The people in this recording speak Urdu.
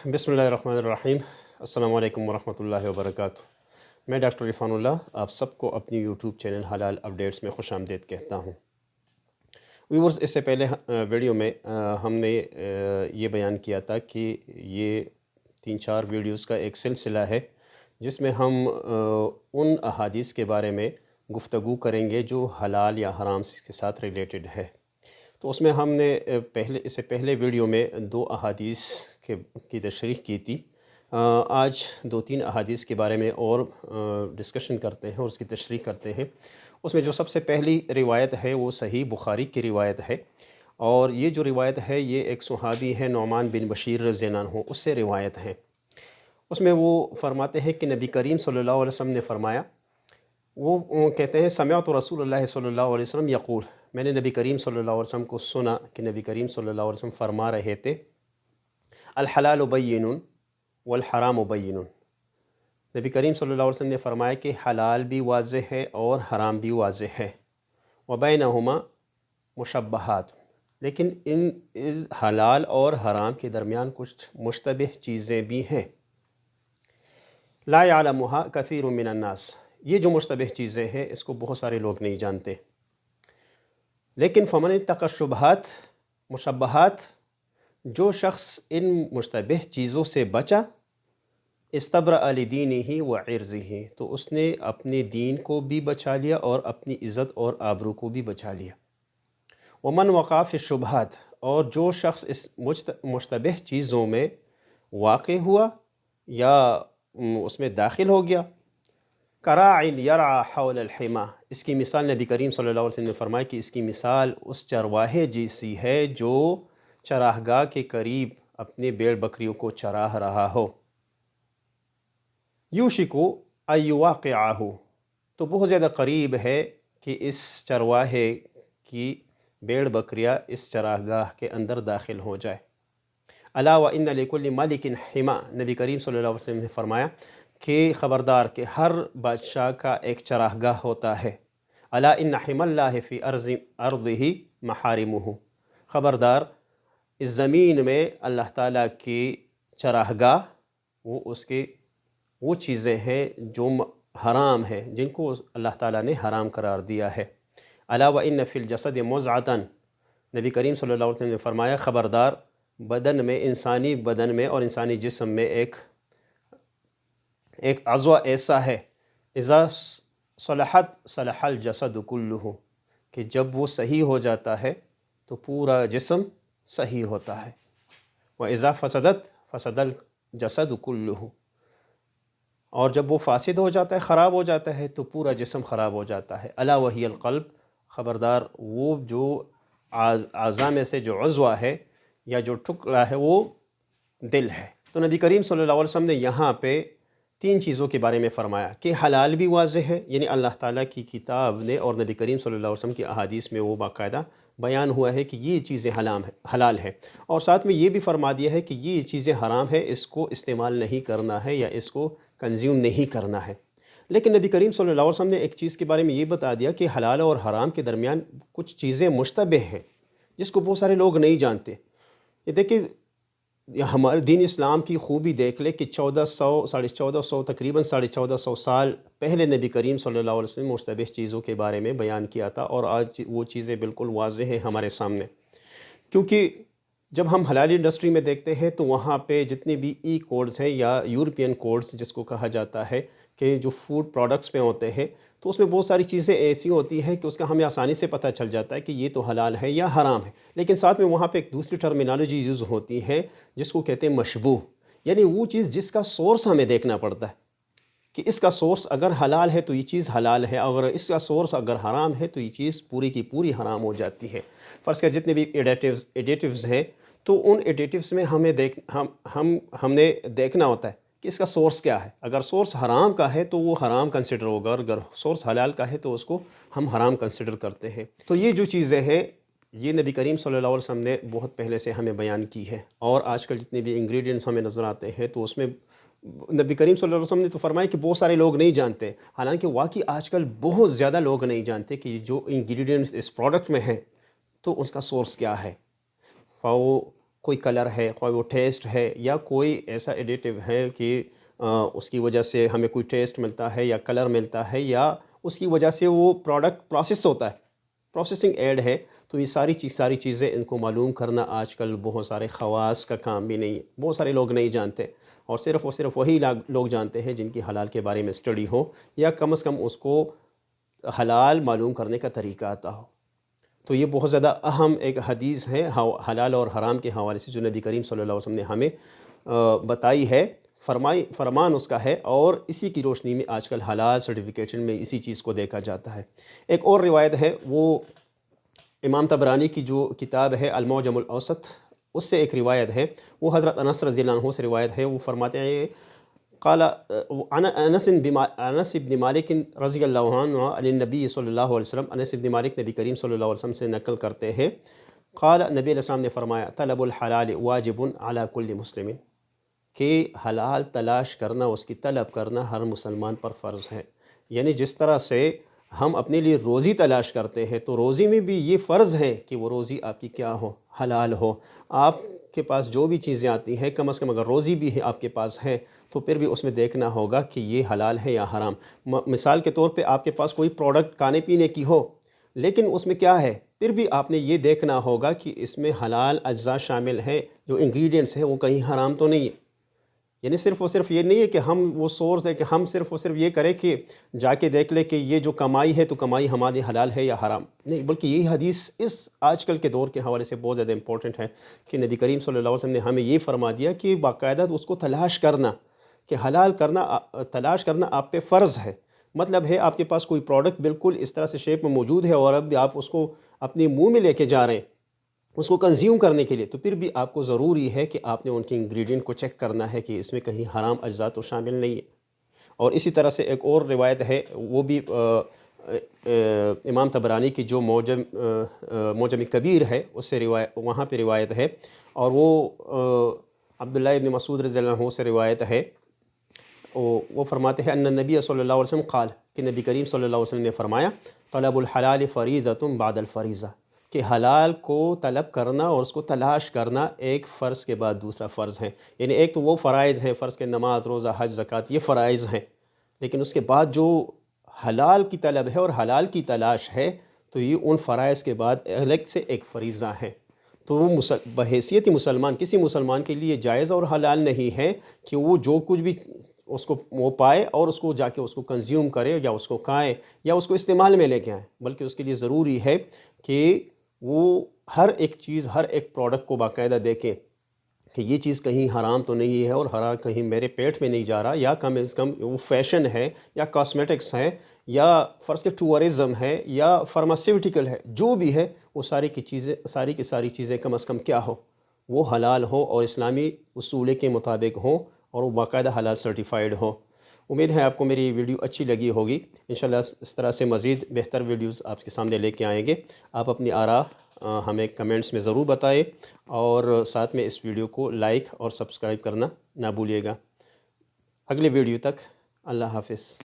بسم اللہ الرحمن الرحیم۔ السلام علیکم ورحمۃ اللہ وبرکاتہ۔ میں ڈاکٹر عرفان اللہ آپ سب کو اپنی یوٹیوب چینل حلال اپڈیٹس میں خوش آمدید کہتا ہوں۔ ویورز، اس سے پہلے ویڈیو میں ہم نے یہ بیان کیا تھا کہ یہ 3-4 ویڈیوز کا ایک سلسلہ ہے جس میں ہم ان احادیث کے بارے میں گفتگو کریں گے جو حلال یا حرام کے ساتھ ریلیٹڈ ہے۔ تو اس میں ہم نے اس سے پہلے ویڈیو میں 2 احادیث کی تشریح کی تھی۔ آج 2-3 احادیث کے بارے میں اور ڈسکشن کرتے ہیں اور اس کی تشریح کرتے ہیں۔ اس میں جو سب سے پہلی روایت ہے وہ صحیح بخاری کی روایت ہے، اور یہ جو روایت ہے یہ ایک صحابی ہے نعمان بن بشیر رضی اللہ عنہ، اس سے روایت ہے۔ اس میں وہ فرماتے ہیں کہ نبی کریم صلی اللہ علیہ وسلم نے فرمایا، وہ کہتے ہیں سمعت رسول اللہ صلی اللہ علیہ وسلم یقول، میں نے نبی کریم صلی اللہ علیہ وسلم کو سنا کہ نبی کریم صلی اللہ علیہ وسلم فرما رہے تھے، الحلال بین والحرام بین۔ نبی کریم صلی اللہ علیہ وسلم نے فرمایا کہ حلال بھی واضح ہے اور حرام بھی واضح ہے، وبینہما مشبہات، لیکن ان حلال اور حرام کے درمیان کچھ مشتبہ چیزیں بھی ہیں، لا یعلمھا کثیر من الناس، یہ جو مشتبہ چیزیں ہیں اس کو بہت سارے لوگ نہیں جانتے، لیکن فمن اتقی الشبہات، مشبہات، جو شخص ان مشتبہ چیزوں سے بچا، استبرأ لدینہ وعرضہ، تو اس نے اپنے دین کو بھی بچا لیا اور اپنی عزت اور آبرو کو بھی بچا لیا۔ ومن وقع فی الشبہات، اور جو شخص اس مشتبہ چیزوں میں واقع ہوا یا اس میں داخل ہو گیا، کراع یرعی حول الحمى، اس کی مثال نبی کریم صلی اللہ علیہ وسلم نے فرمایا کہ اس کی مثال اس چرواہے جیسی ہے جو چراگاہ کے قریب اپنے بھیڑ بکریوں کو چراہ رہا ہو، یوشک ان یواقعہ، تو بہت زیادہ قریب ہے کہ اس چرواہے کی بھیڑ بکریاں اس چراگاہ کے اندر داخل ہو جائے۔ الا وان لکل ملک حمى، نبی کریم صلی اللہ علیہ وسلم نے فرمایا کہ خبردار کہ ہر بادشاہ کا ایک چراگاہ ہوتا ہے، الا ان حمى اللہ فی ارضہ محارمہ، خبردار اس زمین میں اللہ تعالیٰ کی چراگاہ وہ چیزیں ہیں جو حرام ہیں، جن کو اللہ تعالیٰ نے حرام قرار دیا ہے۔ الا وان فی الجسد مضغۃ، نبی کریم صلی اللہ علیہ وسلم نے فرمایا خبردار بدن میں، انسانی بدن میں اور انسانی جسم میں ایک عضو ایسا ہے، اذا صلحت صلح الجسد کلہ، کہ جب وہ صحیح ہو جاتا ہے تو پورا جسم صحیح ہوتا ہے، وَإِذَا فَسَدَتْ فَسَدَ الْجَسَدُ كُلُّهُ، اور جب وہ فاسد ہو جاتا ہے، خراب ہو جاتا ہے تو پورا جسم خراب ہو جاتا ہے۔ الا وہی القلب، خبردار وہ جو اعضاء میں سے جو عضو ہے یا جو ٹکڑا ہے وہ دل ہے۔ تو نبی کریم صلی اللہ علیہ وسلم نے یہاں پہ 3 چیزوں کے بارے میں فرمایا کہ حلال بھی واضح ہے، یعنی اللہ تعالیٰ کی کتاب نے اور نبی کریم صلی اللہ علیہ وسلم کی احادیث میں وہ باقاعدہ بیان ہوا ہے کہ یہ چیزیں حلال ہے، اور ساتھ میں یہ بھی فرما دیا ہے کہ یہ چیزیں حرام ہے، اس کو استعمال نہیں کرنا ہے یا اس کو کنزیوم نہیں کرنا ہے۔ لیکن نبی کریم صلی اللہ علیہ وسلم نے ایک چیز کے بارے میں یہ بتا دیا کہ حلال اور حرام کے درمیان کچھ چیزیں مشتبہ ہیں جس کو بہت سارے لوگ نہیں جانتے۔ یہ دیکھیں، ہمارے دین اسلام کی خوبی دیکھ لے کہ 1400 تقریباً 1450 سال پہلے نبی کریم صلی اللہ علیہ وسلم مشتبہ چیزوں کے بارے میں بیان کیا تھا، اور آج وہ چیزیں بالکل واضح ہیں ہمارے سامنے۔ کیونکہ جب ہم حلالی انڈسٹری میں دیکھتے ہیں تو وہاں پہ جتنے بھی ای کوڈز ہیں یا یورپین کوڈز جس کو کہا جاتا ہے کہ جو فوڈ پروڈکٹس میں ہوتے ہیں، تو اس میں بہت ساری چیزیں ایسی ہوتی ہیں کہ اس کا ہمیں آسانی سے پتہ چل جاتا ہے کہ یہ تو حلال ہے یا حرام ہے، لیکن ساتھ میں وہاں پہ ایک دوسری ٹرمینالوجی یوز ہوتی ہے جس کو کہتے ہیں مشبوہ، یعنی وہ چیز جس کا سورس ہمیں دیکھنا پڑتا ہے کہ اس کا سورس اگر حلال ہے تو یہ چیز حلال ہے، اگر اس کا سورس اگر حرام ہے تو یہ چیز پوری کی پوری حرام ہو جاتی ہے۔ فرض کر جتنے بھی ایڈیٹیوز ہیں تو ان ایڈیٹیوز میں ہم نے دیکھنا ہوتا ہے کہ اس کا سورس کیا ہے۔ اگر سورس حرام کا ہے تو وہ حرام کنسیڈر ہوگا، اور اگر سورس حلال کا ہے تو اس کو ہم حرام کنسیڈر کرتے ہیں۔ تو یہ جو چیزیں ہیں یہ نبی کریم صلی اللہ علیہ وسلم نے بہت پہلے سے ہمیں بیان کی ہے، اور آج کل جتنے بھی انگریڈینٹس ہمیں نظر آتے ہیں تو اس میں نبی کریم صلی اللہ علیہ وسلم نے تو فرمایا کہ بہت سارے لوگ نہیں جانتے، حالانکہ واقعی آج کل بہت زیادہ لوگ نہیں جانتے کہ جو انگریڈینٹس اس پروڈکٹ میں ہیں تو اس کا سورس کیا ہے۔ وہ کوئی کلر ہے، کوئی وہ ٹیسٹ ہے، یا کوئی ایسا ایڈیٹیو ہے کہ اس کی وجہ سے ہمیں کوئی ٹیسٹ ملتا ہے یا کلر ملتا ہے، یا اس کی وجہ سے وہ پروڈکٹ پروسیس ہوتا ہے، پروسیسنگ ایڈ ہے، تو یہ ساری چیزیں ان کو معلوم کرنا آج کل بہت سارے خواص کا کام بھی نہیں ہے، بہت سارے لوگ نہیں جانتے، اور صرف وہی لوگ جانتے ہیں جن کی حلال کے بارے میں اسٹڈی ہو، یا کم از کم اس کو حلال معلوم کرنے کا طریقہ آتا ہو۔ تو یہ بہت زیادہ اہم ایک حدیث ہے حلال اور حرام کے حوالے سے، جو نبی کریم صلی اللہ علیہ وسلم نے ہمیں بتائی ہے، فرمان اس کا ہے، اور اسی کی روشنی میں آج کل حلال سرٹیفیکیشن میں اسی چیز کو دیکھا جاتا ہے۔ ایک اور روایت ہے، وہ امام طبرانی کی جو کتاب ہے المعجم الاوسط، اس سے ایک روایت ہے، وہ حضرت انس رضی اللہ عنہ سے روایت ہے، وہ فرماتے ہیں قال انس بن مالک رضی اللہ عنہ عن النبی صلی اللہ علیہ وسلم، انس بن مالک نبی کریم صلی اللہ علیہ وسلم سے نقل کرتے ہیں، قال نبی علیہ السلام نے فرمایا طلب الحلال واجب علی کل مسلم، کہ حلال تلاش کرنا، اس کی طلب کرنا ہر مسلمان پر فرض ہے۔ یعنی جس طرح سے ہم اپنے لیے روزی تلاش کرتے ہیں، تو روزی میں بھی یہ فرض ہے کہ وہ روزی آپ کی کیا ہو، حلال ہو۔ آپ کے پاس جو بھی چیزیں آتی ہیں، کم از کم اگر روزی بھی ہے آپ کے پاس ہے، تو پھر بھی اس میں دیکھنا ہوگا کہ یہ حلال ہے یا حرام۔ مثال کے طور پہ آپ کے پاس کوئی پروڈکٹ کھانے پینے کی ہو، لیکن اس میں کیا ہے، پھر بھی آپ نے یہ دیکھنا ہوگا کہ اس میں حلال اجزاء شامل ہیں، جو انگریڈینٹس ہیں وہ کہیں حرام تو نہیں ہے۔ یعنی صرف یہ نہیں ہے کہ ہم وہ سورس ہے کہ ہم صرف یہ کریں کہ جا کے دیکھ لیں کہ یہ جو کمائی ہے تو کمائی ہماری حلال ہے یا حرام، نہیں، بلکہ یہی حدیث اس آج کل کے دور کے حوالے سے بہت زیادہ امپورٹنٹ ہے کہ نبی کریم صلی اللہ علیہ وسلم نے ہمیں یہ فرما دیا کہ باقاعدہ اس کو تلاش کرنا، کہ حلال کرنا، تلاش کرنا آپ پہ فرض ہے۔ مطلب ہے آپ کے پاس کوئی پروڈکٹ بالکل اس طرح سے شیپ میں موجود ہے، اور اب بھی آپ اس کو اپنے منہ میں لے کے جا رہے ہیں اس کو کنزیوم کرنے کے لیے، تو پھر بھی آپ کو ضروری ہے کہ آپ نے ان کے انگریڈینٹ کو چیک کرنا ہے کہ اس میں کہیں حرام اجزاء تو شامل نہیں ہے۔ اور اسی طرح سے ایک اور روایت ہے، وہ بھی امام طبرانی کی جو معجم کبیر ہے اس سے وہاں پہ روایت ہے، اور وہ عبداللہ ابن مسعود رضی اللہ عنہ سے روایت ہے، وہ فرماتے ہیں ان نبی صلی اللہ علیہ وسلم قال، کہ نبی کریم صلی اللہ علیہ وسلم نے فرمایا طلب الحلال فریضۃ بعد الفریضہ، کہ حلال کو طلب کرنا اور اس کو تلاش کرنا ایک فرض کے بعد دوسرا فرض ہے۔ یعنی ایک تو وہ فرائض ہیں، فرض کے نماز، روزہ، حج، زکوٰۃ، یہ فرائض ہیں، لیکن اس کے بعد جو حلال کی طلب ہے اور حلال کی تلاش ہے، تو یہ ان فرائض کے بعد الگ سے ایک فریضہ ہے۔ تو وہ بحیثیت مسلمان، کسی مسلمان کے لیے جائز اور حلال نہیں ہے کہ وہ جو کچھ بھی اس کو وہ پائے اور اس کو جا کے اس کو کنزیوم کرے، یا اس کو کھائے، یا اس کو استعمال میں لے کے آئے، بلکہ اس کے لیے ضروری ہے کہ وہ ہر ایک چیز، ہر ایک پروڈکٹ کو باقاعدہ دیکھیں کہ یہ چیز کہیں حرام تو نہیں ہے، اور حرام کہیں میرے پیٹ میں نہیں جا رہا، یا کم از کم وہ فیشن ہے یا کاسمیٹکس ہے یا فرض کے ٹورزم ہے یا فارماسیوٹیکل ہے، جو بھی ہے وہ ساری کی ساری چیزیں کم از کم کیا ہو، وہ حلال ہو اور اسلامی اصول کے مطابق ہوں، اور وہ باقاعدہ حلال سرٹیفائیڈ ہو۔ امید ہے آپ کو میری ویڈیو اچھی لگی ہوگی۔ انشاءاللہ اس طرح سے مزید بہتر ویڈیوز آپ کے سامنے لے کے آئیں گے۔ آپ اپنی آراء ہمیں کمنٹس میں ضرور بتائیں، اور ساتھ میں اس ویڈیو کو لائک اور سبسکرائب کرنا نہ بھولیے گا۔ اگلے ویڈیو تک اللہ حافظ۔